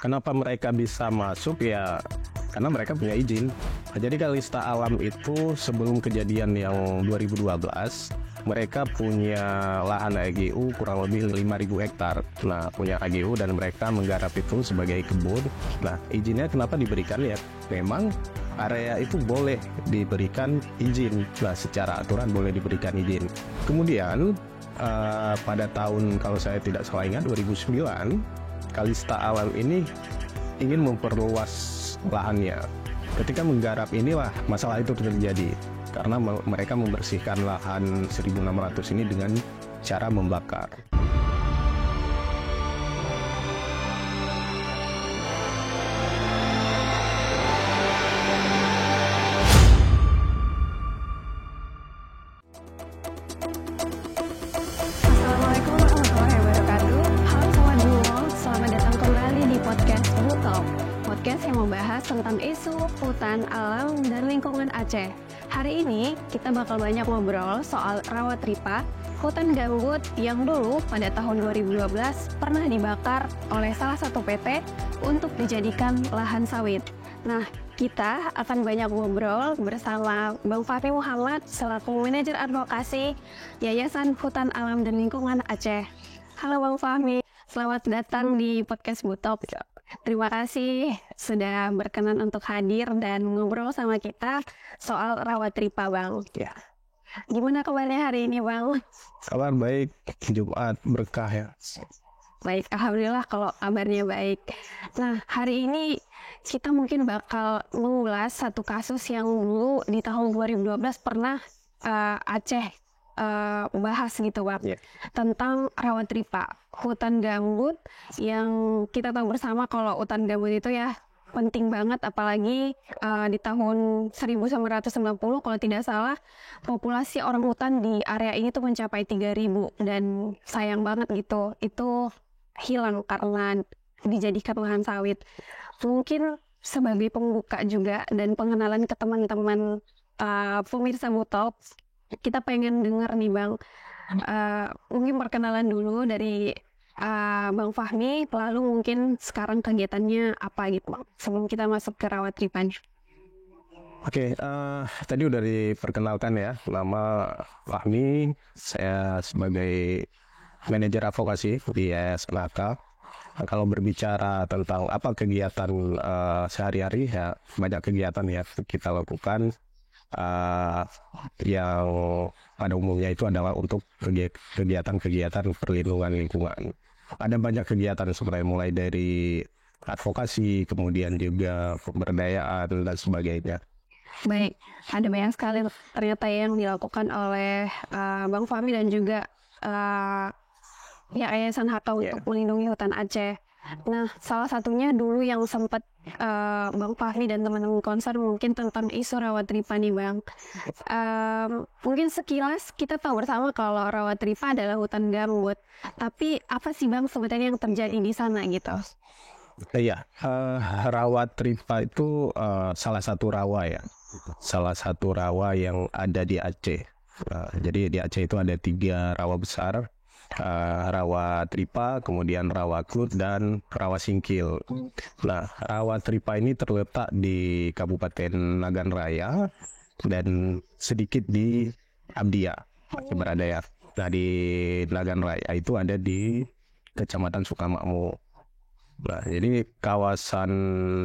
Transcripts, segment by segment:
Kenapa mereka bisa masuk ya? Karena mereka punya izin. Nah, jadi Kalista Alam itu sebelum kejadian yang 2012, mereka punya lahan AGU kurang lebih 5.000 hektar. Nah, punya AGU dan mereka menggarap itu sebagai kebun. Nah, izinnya kenapa diberikan ya? Memang area itu boleh diberikan izin. Nah, secara aturan boleh diberikan izin. Kemudian pada tahun, kalau saya tidak salah ingat, 2009, Kalista Alam ini ingin memperluas lahannya. Ketika menggarap inilah masalah itu terjadi, karena mereka membersihkan lahan 1.600 ini dengan cara membakar. Assalamualaikum warahmatullahi wabarakatuh. Halo Sobat Bulog, selamat datang kembali di podcast Blue Talk, podcast yang membahas tentang isu hutan, alam, dan lingkungan Aceh. Hari ini kita bakal banyak ngobrol soal Rawatripa, hutan gambut yang dulu pada tahun 2012 pernah dibakar oleh salah satu PT untuk dijadikan lahan sawit. Nah, kita akan banyak ngobrol bersama Bang Fahmi Muhammad selaku manajer advokasi Yayasan Hutan Alam dan Lingkungan Aceh. Halo Bang Fahmi, selamat datang di podcast Butok. Terima kasih sudah berkenan untuk hadir dan ngobrol sama kita soal Rawatripa, Bang. Ya. Gimana kabarnya hari ini, Bang? Kabar baik, Jumat berkah ya. Baik, alhamdulillah kalau kabarnya baik. Nah, hari ini kita mungkin bakal mengulas satu kasus yang dulu di tahun 2012 pernah Aceh bahas gitu, Bang. Yeah. Tentang Rawatripa, hutan gambut yang kita tahu bersama kalau hutan gambut itu ya penting banget, apalagi di tahun 1990 kalau tidak salah populasi orang hutan di area ini tuh mencapai 3.000 dan sayang banget gitu itu hilang karena dijadikan lahan sawit. Mungkin sebagai pembuka juga dan pengenalan ke teman-teman pemirsa Butok, kita pengen dengar nih Bang, mungkin perkenalan dulu dari Bang Fahmi, lalu mungkin sekarang kegiatannya apa gitu Bang, sebelum kita masuk ke Rawatripa. Oke, tadi udah diperkenalkan ya, nama Fahmi, saya sebagai manajer advokasi di Yayasan HK. Nah, kalau berbicara tentang apa kegiatan sehari-hari ya, banyak kegiatan ya kita lakukan. Yang pada umumnya itu adalah untuk kegiatan-kegiatan perlindungan lingkungan. Ada banyak kegiatan sebenarnya, mulai dari advokasi, kemudian juga pemberdayaan dan sebagainya. Baik, ada banyak sekali ternyata yang dilakukan oleh Bang Fahmi dan juga Yayasan HK untuk melindungi hutan Aceh. Nah, salah satunya dulu yang sempat Bang Fahmi dan teman-teman concern mungkin tentang isu Rawatripa nih Bang. Mungkin sekilas kita tahu bersama kalau Rawatripa adalah hutan gambut. Tapi apa sih Bang sebenarnya yang terjadi di sana gitu? Iya, Rawatripa itu salah satu rawa ya. Salah satu rawa yang ada di Aceh. Jadi di Aceh itu ada 3 rawa besar. Rawatripa, kemudian Rawa Klut, dan Rawa Singkil. Nah, Rawatripa ini terletak di Kabupaten Nagan Raya dan sedikit di Abdia, berada ya. Nah, di Nagan Raya itu ada di Kecamatan Sukamakmur. Nah, jadi kawasan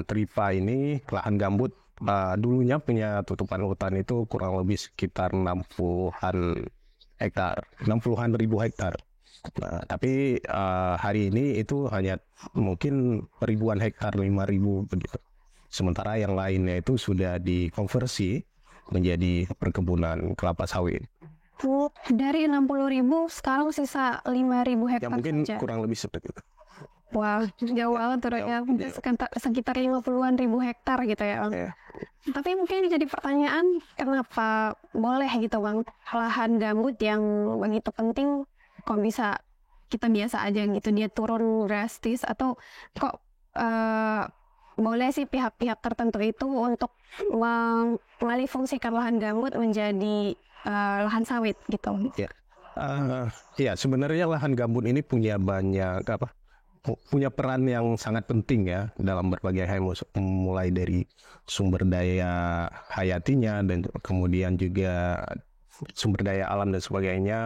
Tripa ini lahan gambut dulunya punya tutupan hutan itu kurang lebih sekitar 60-an hektar, 60-an ribu hektar. Nah, tapi hari ini itu hanya mungkin ribuan hektar, 5.000 begitu. Sementara yang lainnya itu sudah dikonversi menjadi perkebunan kelapa sawit. Dari 60.000 sekarang sisa 5.000 hektar Ya mungkin saja. kurang lebih seperti itu. Wah, jauh banget turunnya, sekitar 50-an ribu hektar gitu ya Bang. Yeah. Tapi mungkin jadi pertanyaan, kenapa boleh gitu Bang, lahan gambut yang begitu penting kok bisa kita biasa aja gitu, dia turun drastis, atau kok boleh sih pihak-pihak tertentu itu untuk mengalihfungsikan lahan gambut menjadi lahan sawit gitu? Ya, sebenarnya lahan gambut ini punya banyak punya peran yang sangat penting ya dalam berbagai hal, mulai dari sumber daya hayatinya dan kemudian juga sumber daya alam dan sebagainya.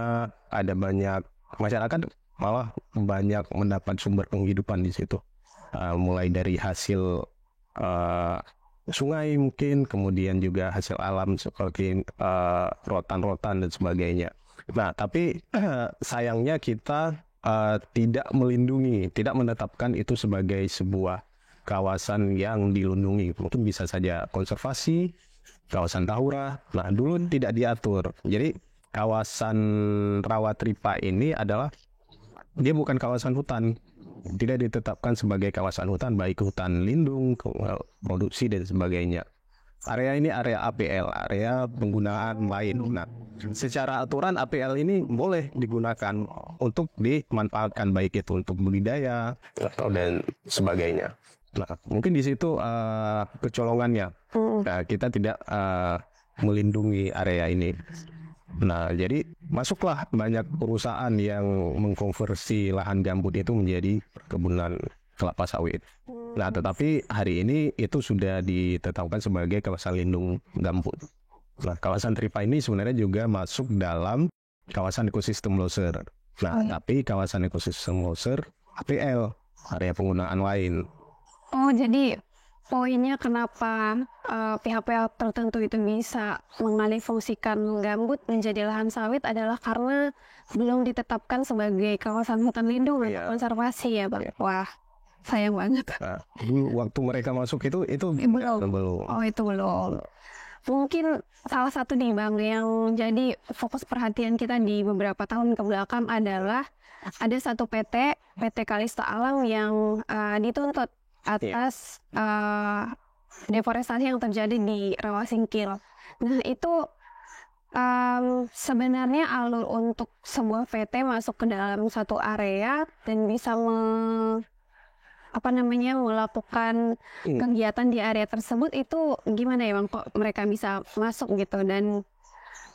Ada banyak masyarakat malah banyak mendapat sumber penghidupan di situ. Mulai dari hasil sungai mungkin, kemudian juga hasil alam seperti rotan-rotan dan sebagainya. Nah, tapi sayangnya kita tidak melindungi, tidak menetapkan itu sebagai sebuah kawasan yang dilindungi. Mungkin bisa saja konservasi, kawasan Tahura. Nah, dulu tidak diatur. Jadi kawasan Rawatripa ini adalah, dia bukan kawasan hutan. Tidak ditetapkan sebagai kawasan hutan, baik hutan lindung, produksi dan sebagainya. Area ini area APL, area penggunaan lain. Nah, secara aturan APL ini boleh digunakan untuk dimanfaatkan, baik itu untuk budidaya dan sebagainya. Nah, mungkin di situ kecolongannya. Nah, kita tidak melindungi area ini. Nah, jadi masuklah banyak perusahaan yang mengkonversi lahan gambut itu menjadi perkebunan kelapa sawit. Nah, tetapi hari ini itu sudah ditetapkan sebagai kawasan lindung gambut. Nah, kawasan Tripa ini sebenarnya juga masuk dalam kawasan ekosistem Loser. Nah, tapi kawasan ekosistem Loser APL, area penggunaan lain. Oh, jadi poinnya kenapa pihak-pihak tertentu itu bisa mengalihfungsikan gambut menjadi lahan sawit adalah karena belum ditetapkan sebagai kawasan hutan lindung atau konservasi ya, Bang. Wah, sayang banget. Nah, dulu waktu mereka masuk itu belum. Oh, itu belum. Mungkin salah satu nih, Bang, yang jadi fokus perhatian kita di beberapa tahun kebelakang adalah ada satu PT Kalista Alam yang dituntut atas deforestasi yang terjadi di Rawa Singkil. Nah, itu sebenarnya alur untuk sebuah PT masuk ke dalam satu area dan bisa melakukan kegiatan di area tersebut, itu gimana ya, Bang? Kok mereka bisa masuk gitu, dan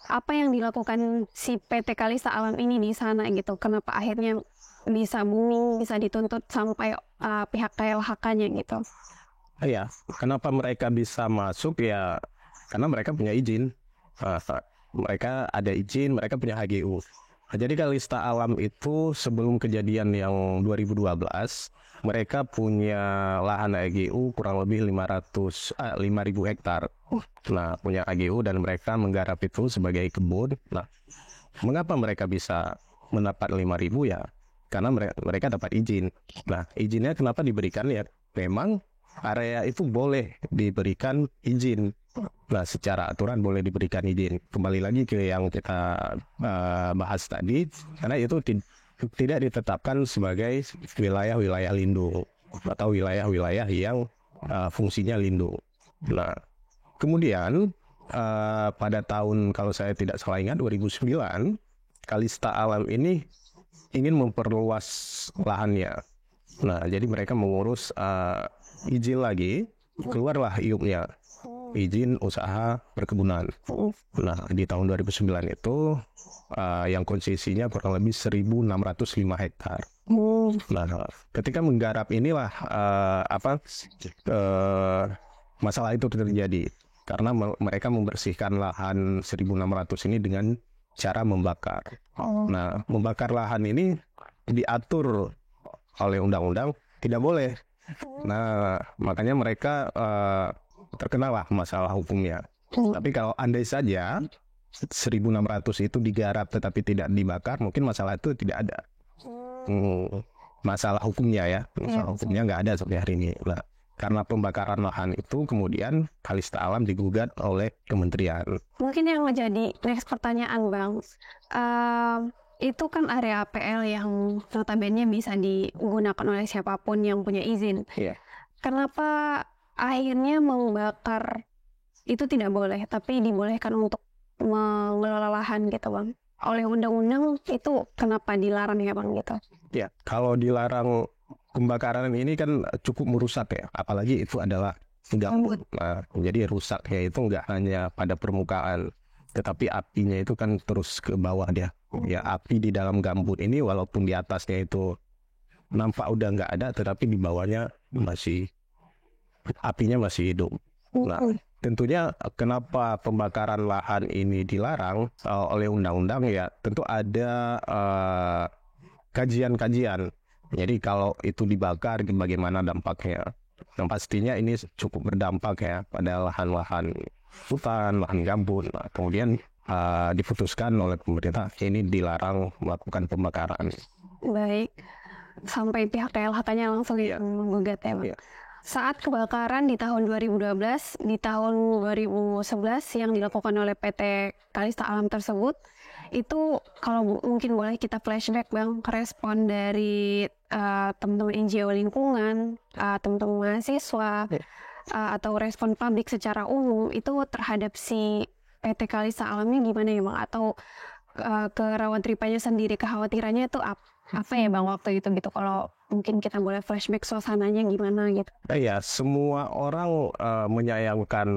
apa yang dilakukan si PT Kalista Alam ini di sana gitu? Kenapa akhirnya bisa booming, bisa dituntut sampai pihak KLHK-nya gitu? Iya, kenapa mereka bisa masuk ya? Karena mereka punya izin. Mereka ada izin, mereka punya HGU. Jadi Kalista Alam itu sebelum kejadian yang 2012, mereka punya lahan HGU kurang lebih 5.000 hektar. Nah, punya HGU dan mereka menggarap itu sebagai kebun. Nah, mengapa mereka bisa mendapat 5.000 ya? Karena mereka dapat izin. Nah, izinnya kenapa diberikan ya? Memang area itu boleh diberikan izin. Nah, secara aturan boleh diberikan izin. Kembali lagi ke yang kita bahas tadi, karena itu tidak ditetapkan sebagai wilayah-wilayah lindung atau wilayah-wilayah yang fungsinya lindung. Nah, kemudian pada tahun, kalau saya tidak salah ingat, 2009, Kalista Alam ini ingin memperluas lahannya. Nah, jadi mereka mengurus izin lagi, keluarlah IUP-nya, izin usaha perkebunan. Nah, di tahun 2009 itu yang konsesinya kurang lebih 1.605 hektar. Nah, ketika menggarap inilah masalah itu terjadi karena mereka membersihkan lahan 1.600 ini dengan cara membakar. Nah, membakar lahan ini diatur oleh undang-undang tidak boleh. Nah, makanya mereka terkenalah masalah hukumnya. Tapi kalau andai saja 1.600 itu digarap tetapi tidak dibakar, mungkin masalah itu tidak ada. Masalah hukumnya ya, masalah hukumnya nggak ada sampai hari ini. Nah, karena pembakaran lahan itu kemudian Kalista Alam digugat oleh kementerian. Mungkin yang menjadi next pertanyaan, Bang, itu kan area APL yang notabene bisa digunakan oleh siapapun yang punya izin. Kenapa akhirnya membakar itu tidak boleh, tapi dibolehkan untuk mengelola lahan gitu, Bang? Oleh undang-undang itu kenapa dilarang ya, Bang, gitu? Ya, kalau dilarang pembakaran ini kan cukup merusak ya, apalagi itu adalah gambut. Nah, jadi rusaknya itu nggak hanya pada permukaan, tetapi apinya itu kan terus ke bawah dia. Ya, api di dalam gambut ini walaupun di atasnya itu nampak udah nggak ada, tetapi di bawahnya apinya masih hidup. Nah, tentunya kenapa pembakaran lahan ini dilarang oleh undang-undang ya, tentu ada kajian-kajian. Jadi kalau itu dibakar bagaimana dampaknya. Yang pastinya ini cukup berdampak ya pada lahan-lahan hutan, lahan gambut. Nah, kemudian diputuskan oleh pemerintah ini dilarang melakukan pembakaran. Baik, sampai pihak KLHK-nya langsung menggugat ya, Bang. Saat kebakaran di tahun 2012, di tahun 2011 yang dilakukan oleh PT Kalista Alam tersebut, itu kalau mungkin boleh kita flashback Bang, respon dari teman-teman NGO lingkungan, teman-teman mahasiswa, atau respon publik secara umum itu terhadap si PT Kalista Alamnya gimana ya Bang? Atau ke Rawat Ripanya sendiri kekhawatirannya itu apa ya Bang waktu itu gitu? Kalau mungkin kita boleh flashback suasananya gimana gitu? Ya, semua orang menyayangkan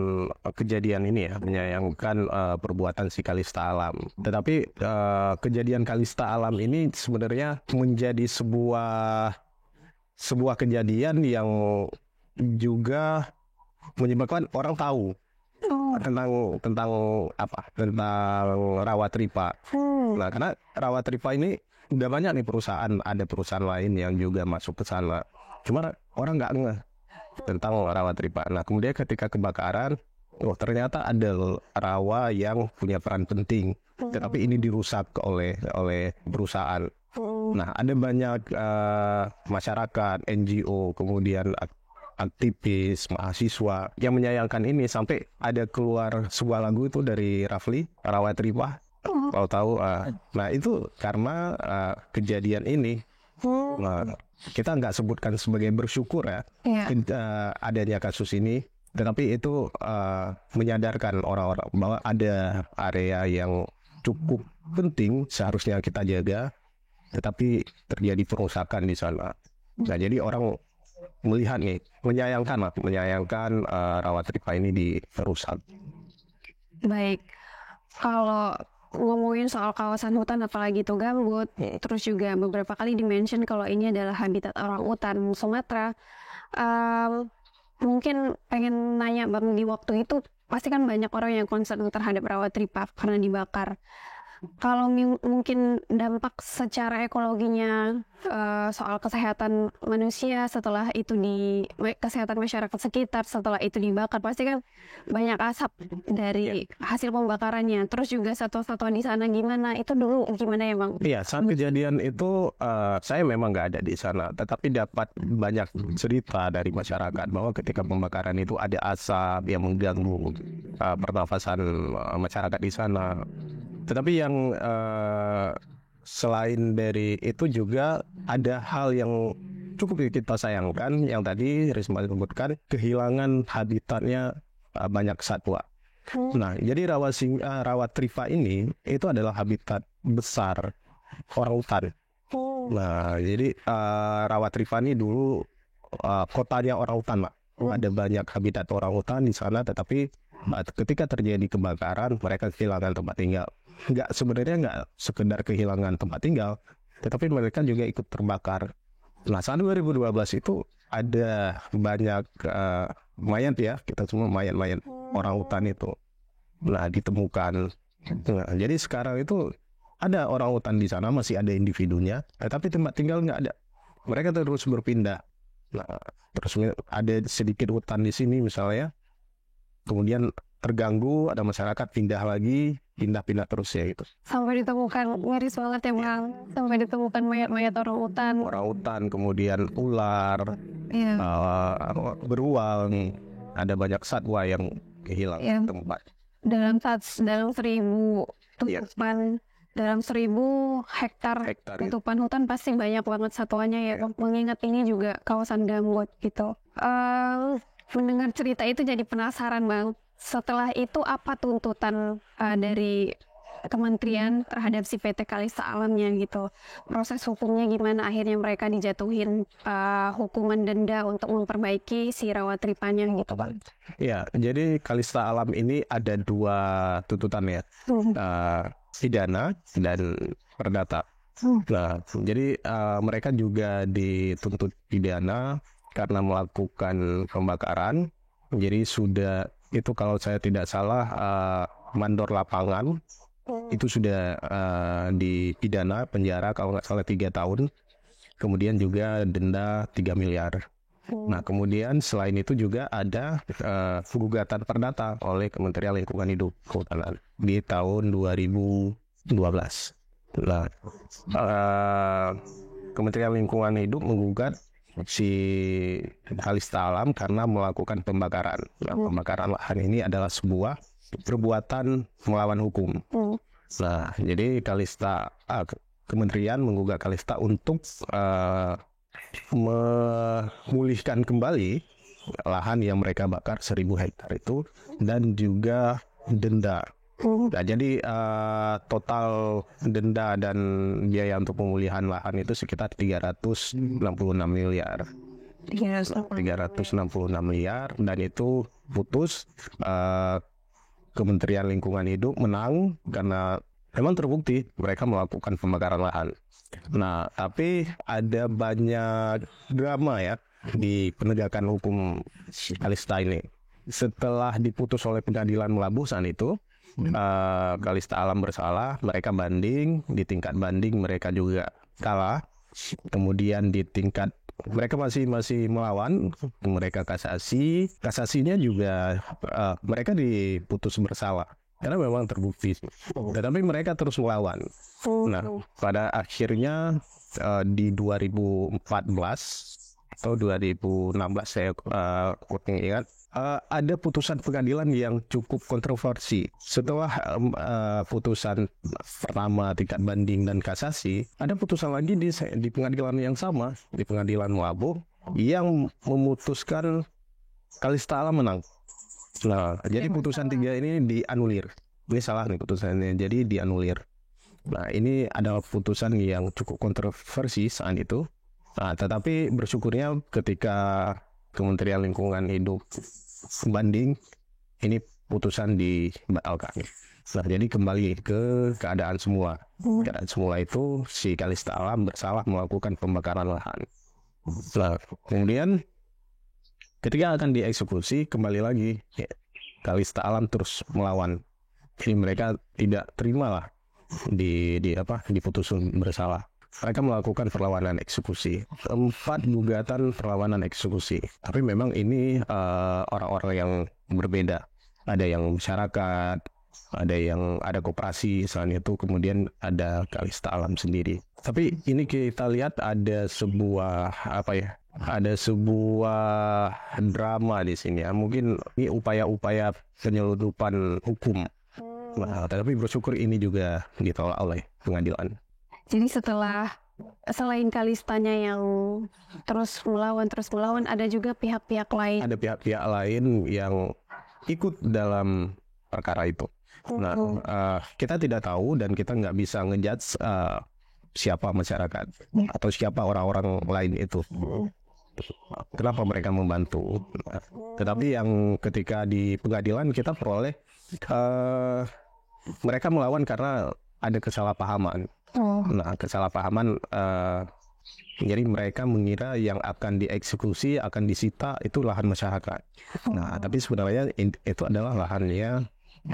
kejadian ini ya, menyayangkan perbuatan si Kalista Alam. Tetapi kejadian Kalista Alam ini sebenarnya menjadi sebuah kejadian yang juga menyebabkan orang tahu tentang Rawat Ripa. Nah, karena Rawat Ripa ini udah banyak nih ada perusahaan lain yang juga masuk ke sana. Cuma orang nggak ngeh tentang Rawat Ripa. Nah, kemudian ketika kebakaran, ternyata ada rawa yang punya peran penting, tetapi ini dirusak oleh perusahaan. Nah, ada banyak masyarakat, NGO, kemudian aktivis, mahasiswa yang menyayangkan ini, sampai ada keluar sebuah lagu itu dari Rafli, Rawat Ripa. Kalau tahu, nah itu karena kejadian ini. Nah, kita nggak sebutkan sebagai bersyukur ya adanya kasus ini, tetapi itu menyadarkan orang-orang bahwa ada area yang cukup penting seharusnya kita jaga, tetapi terjadi perusakan di sana. Nah, jadi orang melihat nih, menyayangkan Rawat Ripa ini dirusak. Baik, kalau ngomongin soal kawasan hutan apalagi itu gambut, terus juga beberapa kali dimention kalau ini adalah habitat orang hutan Sumatera. Mungkin pengen nanya Bang, di waktu itu pasti kan banyak orang yang concern terhadap Rawat Ripa karena dibakar. Kalau mungkin dampak secara ekologinya, soal kesehatan manusia setelah itu kesehatan masyarakat sekitar setelah itu dibakar, pasti kan banyak asap dari hasil pembakarannya. Terus juga satwa-satwa di sana gimana? Itu dulu gimana ya Bang? Iya, saat kejadian itu saya memang nggak ada di sana, tetapi dapat banyak cerita dari masyarakat bahwa ketika pembakaran itu ada asap yang mengganggu pernafasan masyarakat di sana. Tetapi yang selain dari itu juga ada hal yang cukup kita sayangkan, yang tadi Risma sebutkan, kehilangan habitatnya banyak satwa. Nah, jadi Rawat Ripa ini itu adalah habitat besar orang hutan. Nah, jadi Rawat Ripa ini dulu kotanya orang hutan, Pak. Ada banyak habitat orang hutan di sana, tetapi ketika terjadi kebakaran mereka kehilangan tempat tinggal. Sebenarnya nggak sekedar kehilangan tempat tinggal, tetapi mereka juga ikut terbakar. Nah, saat 2012 itu ada banyak mayat ya, kita semua mayat orang hutan itu. Nah, ditemukan. Nah, jadi sekarang itu ada orang hutan di sana, masih ada individunya, tetapi tempat tinggal nggak ada. Mereka terus berpindah. Nah, terus ada sedikit hutan di sini misalnya, kemudian terganggu, ada masyarakat pindah pindah terus ya gitu. Sampai ditemukan, miris banget ya Bang, sampai ditemukan mayat-mayat orang hutan, kemudian ular, beruang, ada banyak satwa yang kehilangan tempat. Dalam 1000 tutupan, dalam 1000 hektar tutupan hutan pasti banyak banget satwanya ya. Mengingat ini juga kawasan gambut gitu. Mendengar cerita itu jadi penasaran Bang. Setelah itu apa tuntutan dari kementerian terhadap si PT Kalista Alamnya gitu? Proses hukumnya gimana? Akhirnya mereka dijatuhin hukuman denda untuk memperbaiki si Rawat Ripanya gitu Bang. Ya, jadi Kalista Alam ini ada 2 tuntutan ya, pidana dan perdata. Nah, jadi mereka juga dituntut pidana karena melakukan pembakaran. Jadi sudah itu kalau saya tidak salah mandor lapangan itu sudah dipidana penjara kalau nggak salah 3 tahun. Kemudian juga denda 3 miliar. Nah, kemudian selain itu juga ada gugatan perdata oleh Kementerian Lingkungan Hidup Kehutanan di tahun 2012. Nah, Kementerian Lingkungan Hidup menggugat si Kalista Alam karena melakukan pembakaran. Nah, pembakaran lahan ini adalah sebuah perbuatan melawan hukum. Nah, jadi Kementerian menggugat Kalista untuk memulihkan kembali lahan yang mereka bakar 1.000 hektar itu dan juga denda. Nah, jadi total denda dan biaya untuk pemulihan lahan itu sekitar 366 miliar. 366 miliar dan itu putus. Kementerian Lingkungan Hidup menang karena memang terbukti mereka melakukan pembakaran lahan. Nah, tapi ada banyak drama ya di penegakan hukum Kalista ini. Setelah diputus oleh pengadilan Melabusan itu, Kalista Alam bersalah, mereka banding, di tingkat banding mereka juga kalah. Kemudian di tingkat mereka masih melawan, mereka kasasinya juga mereka diputus bersalah karena memang terbukti. Tetapi mereka terus melawan. Nah, pada akhirnya di 2014 atau 2016 saya kurang ingat, ada putusan pengadilan yang cukup kontroversi. Setelah putusan pertama tingkat banding dan kasasi, ada putusan lagi di pengadilan yang sama, di pengadilan Labuh, yang memutuskan Kalista Alam menang. Nah, jadi putusan 3 ini dianulir. Ini salah nih putusannya, jadi dianulir. Nah, ini adalah putusan yang cukup kontroversi saat itu. Nah, tetapi bersyukurnya ketika Kementerian Lingkungan Hidup banding, ini putusan dibatalkan. Nah, jadi kembali ke keadaan semula. Keadaan semula itu si Kalista Alam bersalah melakukan pembakaran lahan. Nah, kemudian ketika akan dieksekusi, kembali lagi Kalista Alam terus melawan. Jadi mereka tidak terimalah diputusin bersalah. Mereka melakukan perlawanan eksekusi, 4 gugatan perlawanan eksekusi. Tapi memang ini orang-orang yang berbeda. Ada yang masyarakat, ada koperasi, selain itu kemudian ada Kalista Alam sendiri. Tapi ini kita lihat ada sebuah drama di sini ya. Mungkin ini upaya-upaya penyeludupan hukum. Nah, tapi bersyukur ini juga ditolak oleh pengadilan. Jadi selain Kalistanya yang terus melawan, ada juga pihak-pihak lain. Ada pihak-pihak lain yang ikut dalam perkara itu. Nah, kita tidak tahu dan kita nggak bisa ngejudge siapa masyarakat atau siapa orang-orang lain itu. Kenapa mereka membantu? Nah, tetapi yang ketika di pengadilan kita peroleh mereka melawan karena ada kesalahpahaman. Nah, kesalahpahaman jadi mereka mengira yang akan dieksekusi, akan disita itu lahan masyarakat. Nah, tapi sebenarnya itu adalah lahannya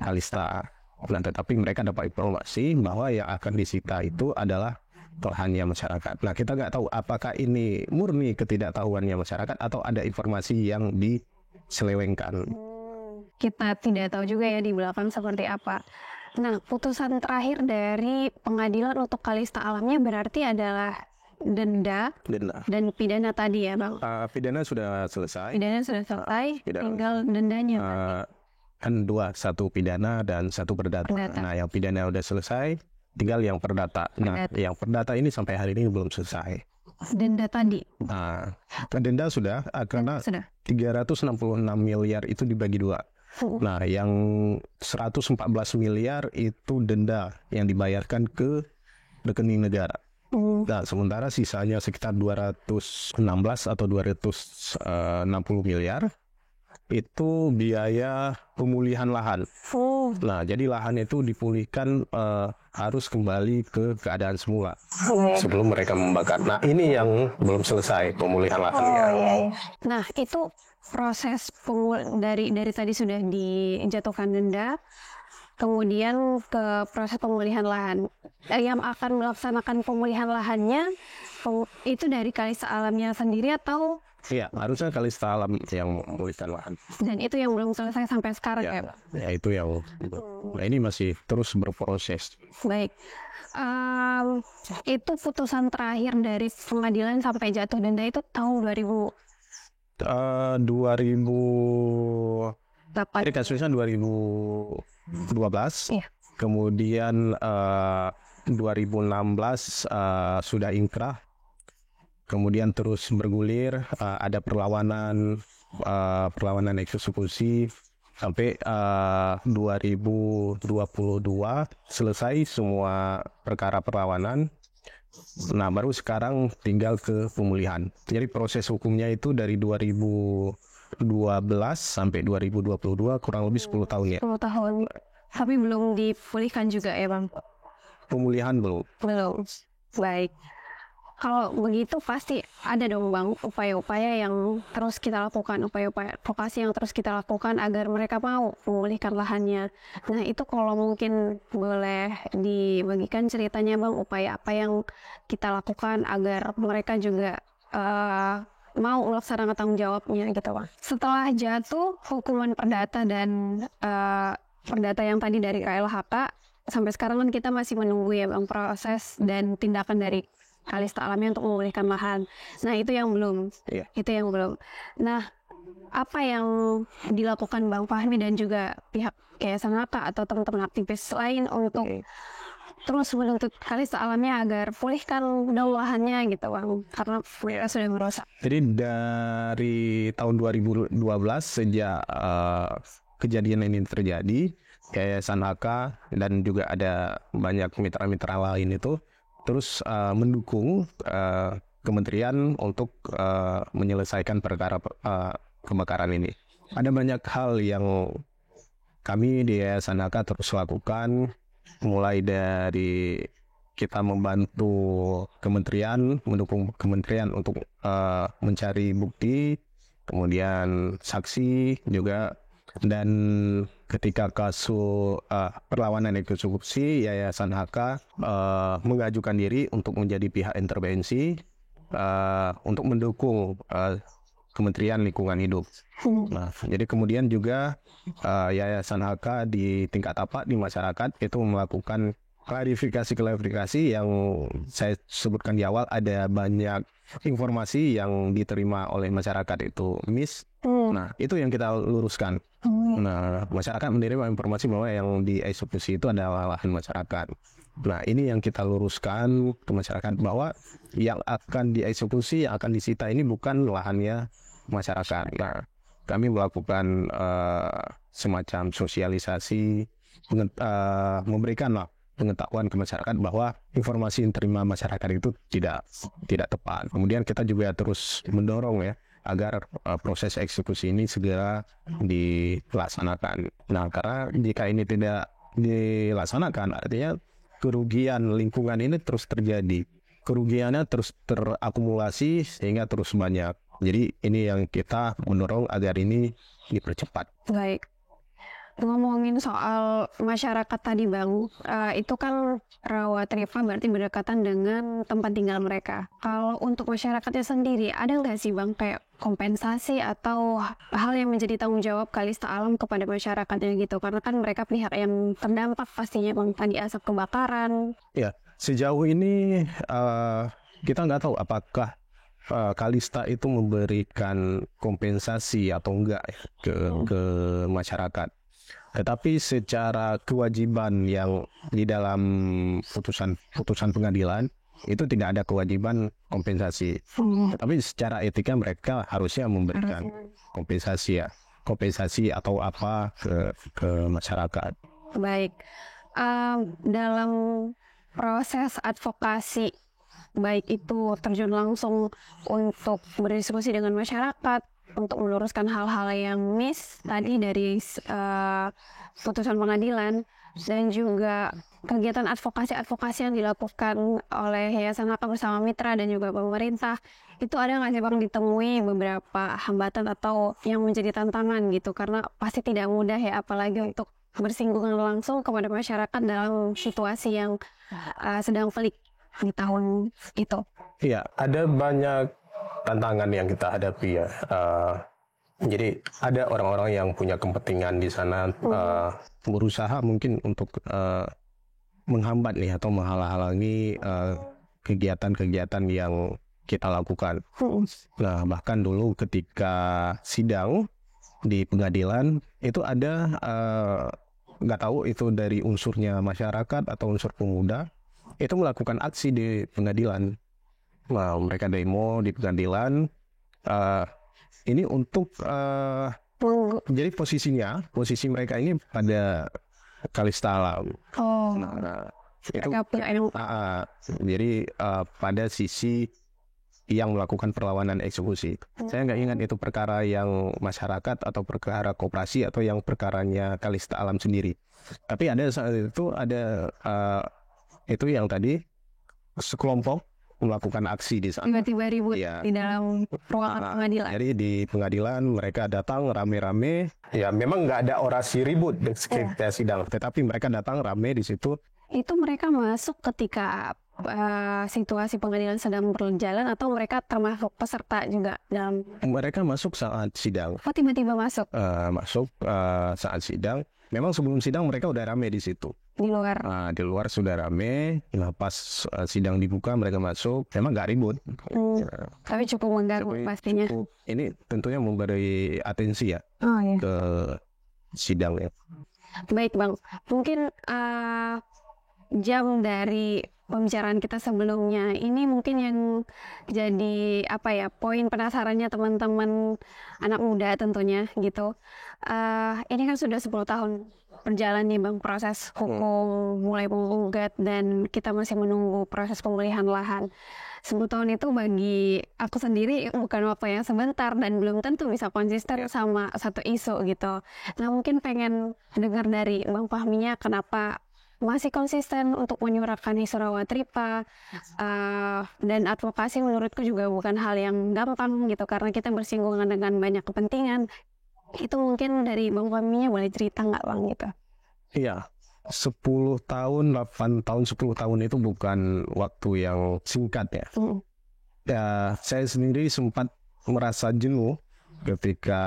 Kalista. Nah, tetapi mereka dapat informasi bahwa yang akan disita itu adalah lahannya masyarakat. Nah, kita nggak tahu apakah ini murni ketidaktahuannya masyarakat atau ada informasi yang diselewengkan. Kita tidak tahu juga ya di belakang seperti apa. Nah, putusan terakhir dari pengadilan untuk Kalista Alamnya berarti adalah denda. Dan pidana tadi ya, Bang? Pidana sudah selesai. Tinggal dendanya. Kan 2, 1 pidana dan 1 perdata. Nah, yang pidana udah selesai, tinggal yang perdata. Nah, yang perdata ini sampai hari ini belum selesai. Denda tadi? Nah, denda sudah, karena 366 miliar itu dibagi 2. Nah, yang 114 miliar itu denda yang dibayarkan ke rekening negara. Nah, sementara sisanya sekitar 216 atau 260 miliar itu biaya pemulihan lahan. Nah, jadi lahan itu dipulihkan harus kembali ke keadaan semula sebelum mereka membakar. Nah, ini yang belum selesai pemulihan lahannya. Nah, itu proses dari tadi sudah dijatuhkan denda, kemudian ke proses pemulihan lahan. Yang akan melaksanakan pemulihan lahannya itu dari Kalista Alamnya sendiri atau? Iya, harusnya Kalista Alam yang memulihkan lahan. Dan itu yang belum selesai sampai sekarang ya, Bang? Ya, itu yang. Nah, ini masih terus berproses. Baik. Itu putusan terakhir dari pengadilan sampai jatuh denda itu tahun 2008. Jadi kasusnya 2012. Iya. Kemudian 2016 sudah inkrah. Kemudian terus bergulir, ada perlawanan eksekusi sampai 2022 selesai semua perkara perlawanan. Nah, baru sekarang tinggal ke pemulihan. Jadi proses hukumnya itu dari 2012 sampai 2022 kurang lebih 10 tahun ya. 10 tahun. Tapi belum dipulihkan juga ya, Bang? Pemulihan belum. Baik. Kalau begitu pasti ada dong, Bang, upaya-upaya yang terus kita lakukan, upaya-upaya advokasi yang terus kita lakukan agar mereka mau memulihkan lahannya. Nah, itu kalau mungkin boleh dibagikan ceritanya, Bang, upaya apa yang kita lakukan agar mereka juga mau melaksanakan tanggung jawabnya gitu, Bang. Setelah jatuh hukuman perdata dan perdata yang tadi dari KLHK, sampai sekarang kan kita masih menunggu ya, Bang, proses dan tindakan dari Kalista Alamnya untuk memulihkan lahan. Nah, itu yang belum. Iya. Itu yang belum. Nah, apa yang dilakukan Bang Fahmi dan juga pihak Yayasan HK atau teman-teman aktivis lain untuk terus menuntut Kalista Alamnya agar pulihkan dong lahannya gitu, Bang, karena mereka sudah merusak. Jadi dari tahun 2012 sejak kejadian ini terjadi, Yayasan HK dan juga ada banyak mitra-mitra lain itu terus mendukung kementerian untuk menyelesaikan perkara kebakaran ini. Ada banyak hal yang kami di Yayasan HK terus lakukan, mulai dari kita membantu kementerian, mendukung kementerian untuk mencari bukti, kemudian saksi juga. Dan ketika kasus perlawanan eksekusi, Yayasan HK mengajukan diri untuk menjadi pihak intervensi untuk mendukung Kementerian Lingkungan Hidup. Nah, jadi kemudian juga Yayasan HK di tingkat apa di masyarakat itu melakukan klarifikasi yang saya sebutkan di awal. Ada banyak informasi yang diterima oleh masyarakat itu miss. Nah, itu yang kita luruskan. Nah, masyarakat menerima informasi bahwa yang dieksekusi itu adalah lahan masyarakat. Nah, ini yang kita luruskan ke masyarakat bahwa yang akan dieksekusi, yang akan disita ini bukan lahannya masyarakat. Nah, kami melakukan semacam sosialisasi, memberikan pengetahuan ke masyarakat bahwa informasi yang diterima masyarakat itu tidak tepat. Kemudian kita juga terus mendorong ya agar proses eksekusi ini segera dilaksanakan. Nah, karena jika ini tidak dilaksanakan, artinya kerugian lingkungan ini terus terjadi. Kerugiannya terus terakumulasi sehingga terus banyak. Jadi ini yang kita mendorong agar ini dipercepat. Baik. Ngomongin soal masyarakat tadi, Bang, itu kan rawa Triva berarti berdekatan dengan tempat tinggal mereka. Kalau untuk masyarakatnya sendiri, ada nggak sih, Bang, kayak kompensasi atau hal yang menjadi tanggung jawab Kalista Alam kepada masyarakatnya gitu? Karena kan mereka pihak yang terdampak pastinya, Bang, tadi asap kebakaran. Ya, sejauh ini kita nggak tahu apakah Kalista itu memberikan kompensasi atau enggak ke masyarakat. Tetapi secara kewajiban yang di dalam putusan pengadilan itu tidak ada kewajiban kompensasi. Tetapi secara etika mereka harusnya memberikan kompensasi atau apa ke masyarakat. Baik, dalam proses advokasi, baik itu terjun langsung untuk berdiskusi dengan masyarakat untuk meluruskan hal-hal yang miss tadi dari putusan pengadilan, dan juga kegiatan advokasi yang dilakukan oleh Yayasan Haka bersama mitra dan juga pemerintah, itu ada nggak sih Bang ditemui beberapa hambatan atau yang menjadi tantangan gitu, karena pasti tidak mudah ya, apalagi untuk bersinggungan langsung kepada masyarakat dalam situasi yang sedang pelik di tahun itu. Iya, ada banyak tantangan yang kita hadapi ya. Jadi ada orang-orang yang punya kepentingan di sana berusaha mungkin untuk menghambat nih atau menghalang-halangi kegiatan-kegiatan yang kita lakukan. Nah, bahkan dulu ketika sidang di pengadilan itu ada nggak tahu itu dari unsurnya masyarakat atau unsur pemuda itu melakukan aksi di pengadilan. Nah, mereka demo di pengadilan. Ini untuk jadi posisi mereka ini pada Kalista Alam. Nah, itu jadi pada sisi yang melakukan perlawanan eksekusi. Saya nggak ingat itu perkara yang masyarakat atau perkara koperasi atau yang perkaranya Kalista Alam sendiri. Tapi ada saat itu ada itu yang tadi sekelompok melakukan aksi di sana. Tiba-tiba ribut di dalam ruangan pengadilan. Jadi di pengadilan mereka datang rame-rame. Ya memang nggak ada orasi ribut di sekitar sidang, tetapi mereka datang rame di situ. Itu mereka masuk ketika situasi pengadilan sedang berjalan atau mereka termasuk peserta juga dalam? Mereka masuk saat sidang. Oh, tiba-tiba masuk? Masuk saat sidang. Memang sebelum sidang mereka udah rame di situ. Di luar? Di luar sudah rame. Nah, pas sidang dibuka mereka masuk. Memang nggak ribut. Tapi cukup mengganggu pastinya. Ini tentunya memberi atensi ya ke sidangnya. Baik Bang, mungkin jam dari pembicaraan kita sebelumnya ini mungkin yang jadi poin penasarannya teman-teman anak muda tentunya gitu. Ini kan sudah 10 tahun berjalan nih Bang, proses hukum mulai menggugat dan kita masih menunggu proses pemulihan lahan. 10 tahun itu bagi aku sendiri bukan waktu yang sebentar dan belum tentu bisa konsisten sama satu isu gitu. Nah, mungkin pengen dengar dari Bang Fahminya kenapa masih konsisten untuk menyuarakan isu Rawatripa, dan advokasi menurutku juga bukan hal yang gampang gitu karena kita bersinggungan dengan banyak kepentingan. Itu mungkin dari Bang Fahminya boleh cerita nggak Bang gitu? Iya, 10 tahun, 8 tahun, 10 tahun itu bukan waktu yang singkat ya. Ya, saya sendiri sempat merasa jenuh ketika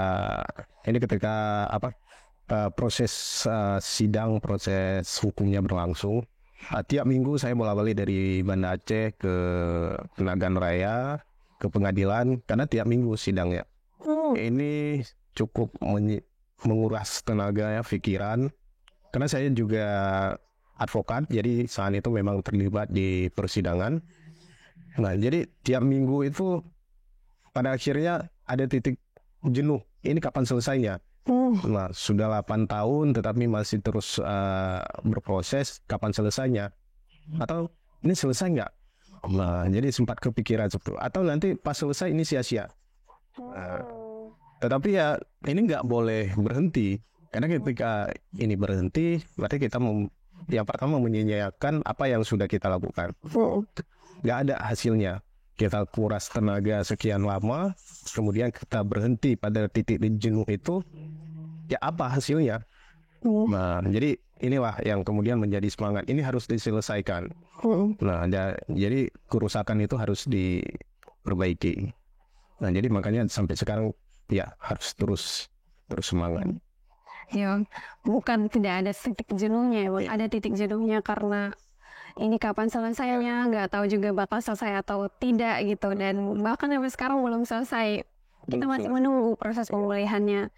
proses sidang, proses hukumnya berlangsung. Tiap minggu saya bolak-balik dari Banda Aceh ke Nagan Raya, ke pengadilan, karena tiap minggu sidangnya. Ini cukup menguras tenaga ya, pikiran. Karena saya juga advokat, jadi saat itu memang terlibat di persidangan. Nah, jadi tiap minggu itu pada akhirnya ada titik jenuh. Ini kapan selesainya? Nah, sudah 8 tahun tetapi masih terus berproses, kapan selesainya? Atau ini selesai nggak? Nah, jadi sempat kepikiran seperti itu. Atau nanti pas selesai ini sia-sia. Tetapi ya ini nggak boleh berhenti. Karena ketika ini berhenti, berarti kita yang pertama menyia-nyiakan apa yang sudah kita lakukan. Nggak ada hasilnya. Kita kuras tenaga sekian lama, kemudian kita berhenti pada titik jenuh itu, ya apa hasilnya? Nah, jadi inilah yang kemudian menjadi semangat. Ini harus diselesaikan. Nah, jadi kerusakan itu harus diperbaiki. Nah, jadi makanya sampai sekarang ya harus terus semangat. Ya, bukan tidak ada titik jenuhnya, ada titik jenuhnya karena ini kapan selesainya, nggak tahu juga bakal selesai atau tidak gitu, dan bahkan sampai sekarang belum selesai. Kita masih menunggu proses pemulihannya.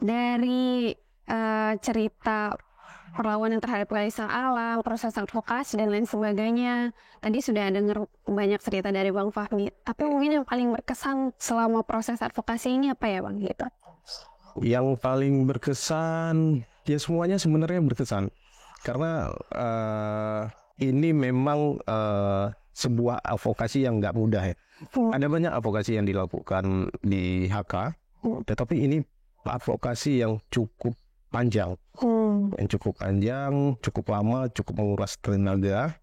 Dari cerita perlawanan terhadap Kalista Alam, proses advokasi dan lain sebagainya, tadi sudah dengar banyak cerita dari Bang Fahmi. Tapi mungkin yang paling berkesan selama proses advokasi ini apa ya Bang gitu? Yang paling berkesan, ya semuanya sebenarnya berkesan. Karena ini memang sebuah advokasi yang nggak mudah ya. Ada banyak advokasi yang dilakukan di HK, Tetapi ini advokasi yang cukup panjang, cukup lama, cukup menguras tenaga.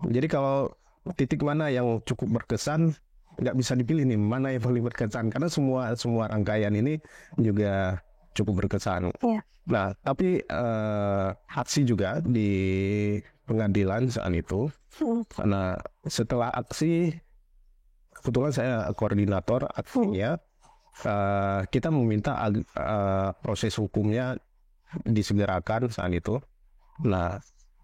Jadi kalau titik mana yang cukup berkesan, nggak bisa dipilih nih mana yang paling berkesan, karena semua rangkaian ini juga cukup berkesan. Iya. Nah, tapi aksi juga di pengadilan saat itu. Karena setelah aksi, kebetulan saya koordinator aksinya, kita meminta proses hukumnya disegerakan saat itu. Nah,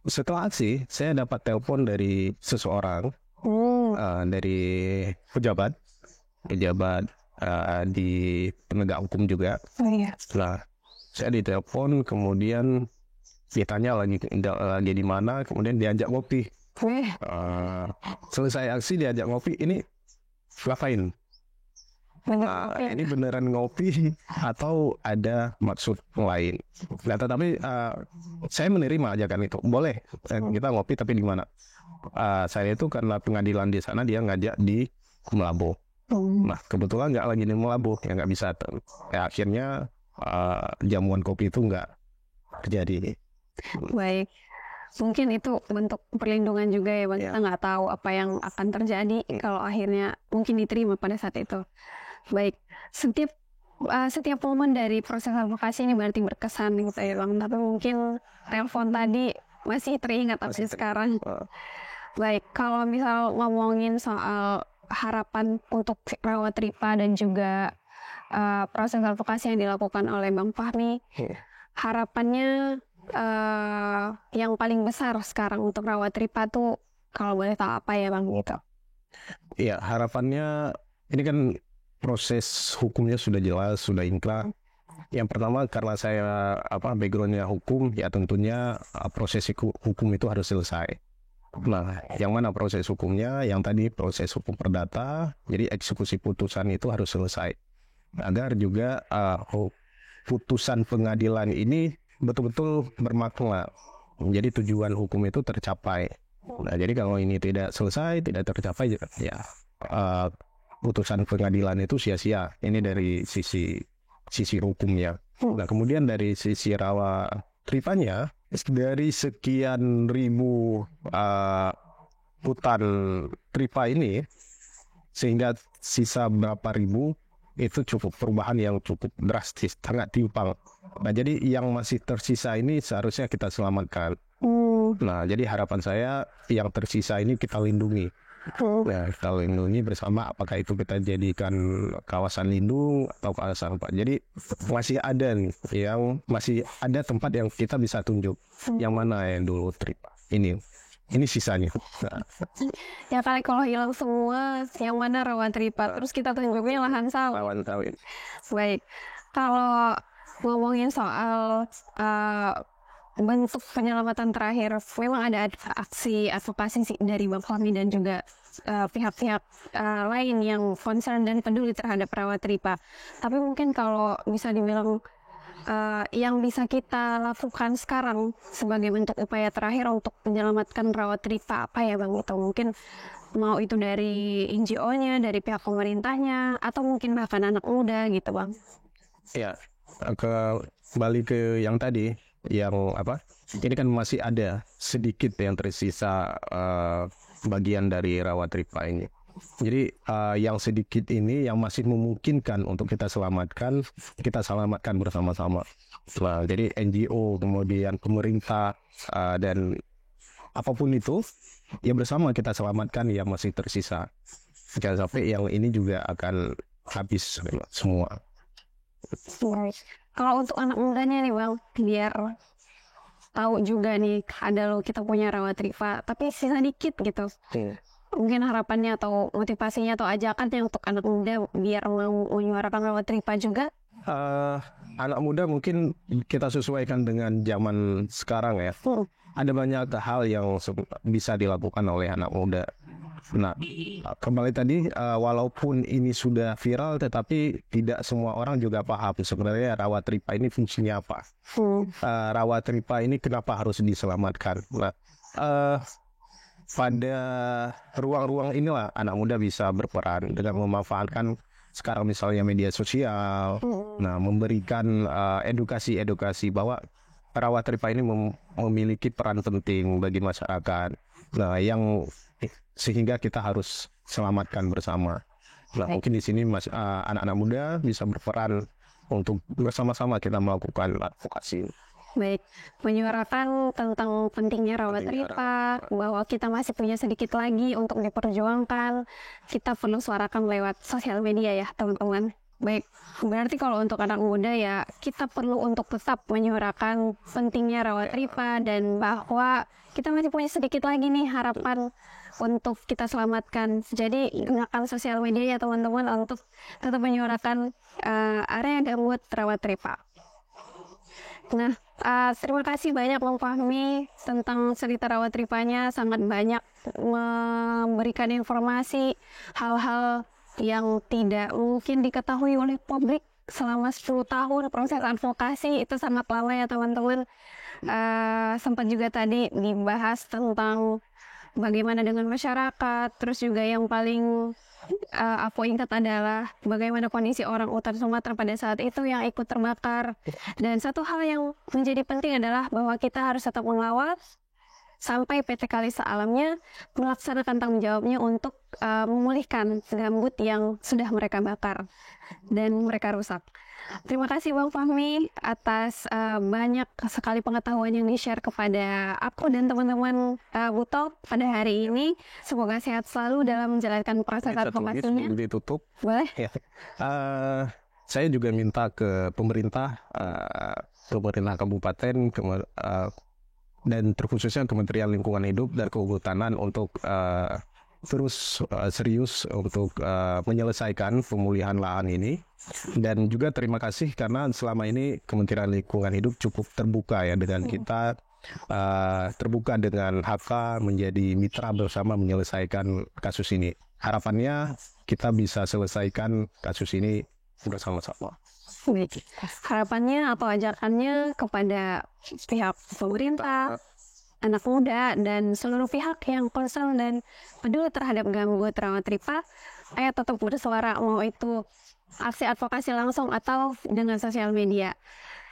setelah aksi, saya dapat telepon dari seseorang, dari pejabat di penegak hukum juga. Nah, saya ditelepon, kemudian ditanya lagi di mana, kemudian diajak ngopi. Selesai aksi diajak ngopi, ini ngapain? Ini beneran ngopi atau ada maksud lain? Nah, tetapi saya menerima ajakan itu. Boleh kita ngopi, tapi di mana? Saya itu karena pengadilan di sana dia ngajak di Melabo. Nah, kebetulan nggak lagi di Melabo, ya nggak bisa. Ya, akhirnya jamuan kopi itu nggak terjadi. Baik. Mungkin itu bentuk perlindungan juga ya Bang. Kita nggak tahu apa yang akan terjadi kalau akhirnya mungkin diterima pada saat itu. Baik, setiap momen dari proses advokasi ini berarti berkesan gitu ya Bang. Tapi mungkin telepon tadi masih teringat sampai sekarang. Baik, kalau misal ngomongin soal harapan untuk rawat Ripa dan juga proses advokasi yang dilakukan oleh Bang Fahmi, harapannya yang paling besar sekarang untuk rawat Ripa tuh kalau boleh tahu apa ya Bang gitu? Iya, harapannya ini kan proses hukumnya sudah jelas, sudah inkrah. Yang pertama karena saya backgroundnya hukum, ya tentunya proses hukum itu harus selesai. Nah, yang mana proses hukumnya? Yang tadi proses hukum perdata, jadi eksekusi putusan itu harus selesai. Agar juga putusan pengadilan ini betul-betul bermakna. Jadi tujuan hukum itu tercapai. Nah, jadi kalau ini tidak selesai, tidak tercapai, ya putusan pengadilan itu sia-sia. Ini dari sisi hukumnya. Nah, kemudian dari sisi rawat Ripanya, dari sekian ribu putan Ripa ini, sehingga sisa berapa ribu itu cukup perubahan yang cukup drastis, sangat timpang. Nah, jadi yang masih tersisa ini seharusnya kita selamatkan. Nah, jadi harapan saya yang tersisa ini kita lindungi. Nah, kita lindungi bersama, apakah itu kita jadikan kawasan lindung atau kawasan apa. Jadi masih ada nih, masih ada tempat yang kita bisa tunjuk. Yang mana yang dulu Ripa. Ini sisanya. Nah. Ya kali kalau hilang semua, yang mana rawan Ripa, terus kita tunjuknya lahan sawit. Lahan sawit. Baik, kalau ngomongin soal bentuk penyelamatan terakhir, memang ada aksi advokasi dari Bang Fahmi dan juga pihak-pihak lain yang concern dan peduli terhadap rawat Ripa. Tapi mungkin kalau bisa dibilang yang bisa kita lakukan sekarang sebagai bentuk upaya terakhir untuk menyelamatkan rawat Ripa apa ya Bang? Itu mungkin mau itu dari NGO-nya, dari pihak pemerintahnya, atau mungkin bahkan anak muda gitu Bang? Ya, kembali ke yang tadi, yang ini kan masih ada sedikit yang tersisa bagian dari rawat Ripa ini. Jadi yang sedikit ini yang masih memungkinkan untuk kita selamatkan bersama-sama. Nah, jadi NGO, kemudian pemerintah dan apapun itu, ya bersama kita selamatkan yang masih tersisa. Jangan sampai yang ini juga akan habis semua. Kalau untuk anak mudanya nih Bang, biar tahu juga nih ada kita punya rawat Ripa, tapi sisa dikit gitu. Mungkin harapannya atau motivasinya atau ajakannya untuk anak muda biar mau menyuarakan rawat Ripa juga? Anak muda mungkin kita sesuaikan dengan zaman sekarang ya. Ada banyak hal yang bisa dilakukan oleh anak muda. Nah, kembali tadi, walaupun ini sudah viral, tetapi tidak semua orang juga paham sebenarnya rawat Ripa ini fungsinya apa. Rawat Ripa ini kenapa harus diselamatkan. Nah, pada ruang-ruang inilah anak muda bisa berperan dengan memanfaatkan sekarang misalnya media sosial. Nah, memberikan edukasi bahwa rawat tripa ini memiliki peran penting bagi masyarakat. Nah, yang sehingga kita harus selamatkan bersama. Nah, mungkin di sini anak-anak muda bisa berperan untuk bersama-sama kita melakukan advokasi. Baik, menyuarakan tentang pentingnya rawat tripa, bahwa kita masih punya sedikit lagi untuk diperjuangkan. Kita perlu suarakan lewat sosial media ya, teman-teman. Baik, berarti kalau untuk anak muda ya, kita perlu untuk tetap menyuarakan pentingnya rawat tripa dan bahwa kita masih punya sedikit lagi nih harapan untuk kita selamatkan. Jadi gunakan sosial media ya teman-teman untuk tetap menyuarakan area gambut rawat tripa. Nah, terima kasih banyak Bang Fahmi tentang cerita rawat tripanya, sangat banyak memberikan informasi hal-hal yang tidak mungkin diketahui oleh publik selama 10 tahun proses advokasi, itu sangat lama ya teman-teman. Sempat juga tadi dibahas tentang bagaimana dengan masyarakat, terus juga yang paling aku ingat adalah bagaimana kondisi orang utan Sumatera pada saat itu yang ikut terbakar. Dan satu hal yang menjadi penting adalah bahwa kita harus tetap mengawal sampai PT Kalista Alamnya melaksanakan tanggung jawabnya untuk memulihkan gambut yang sudah mereka bakar dan mereka rusak. Terima kasih Bang Fahmi atas banyak sekali pengetahuan yang di-share kepada aku dan teman-teman Butalk pada hari ini. Semoga sehat selalu dalam menjalankan proses advokasinya. Ditutup. Boleh? Ya. Saya juga minta ke pemerintah kabupaten dan terkhususnya Kementerian Lingkungan Hidup dan Kehutanan untuk terus serius untuk menyelesaikan pemulihan lahan ini. Dan juga terima kasih karena selama ini Kementerian Lingkungan Hidup cukup terbuka ya dengan kita, terbuka dengan HK menjadi mitra bersama menyelesaikan kasus ini. Harapannya kita bisa selesaikan kasus ini bersama-sama. Baik. Harapannya atau ajakannya kepada pihak pemerintah, anak muda, dan seluruh pihak yang concern dan peduli terhadap gambut rawat tripa, ayo tetap bersuara, mau itu aksi advokasi langsung atau dengan sosial media.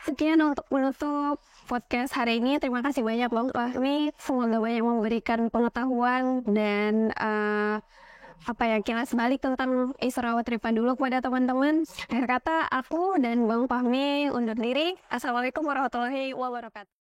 Sekian untuk menutup podcast hari ini. Terima kasih banyak Bang Fahmi. Semoga banyak memberikan pengetahuan dan kilas balik tentang isu rawat tripa dulu kepada teman-teman. Akhir kata, aku dan Bang Fahmi undur diri. Assalamualaikum warahmatullahi wabarakatuh.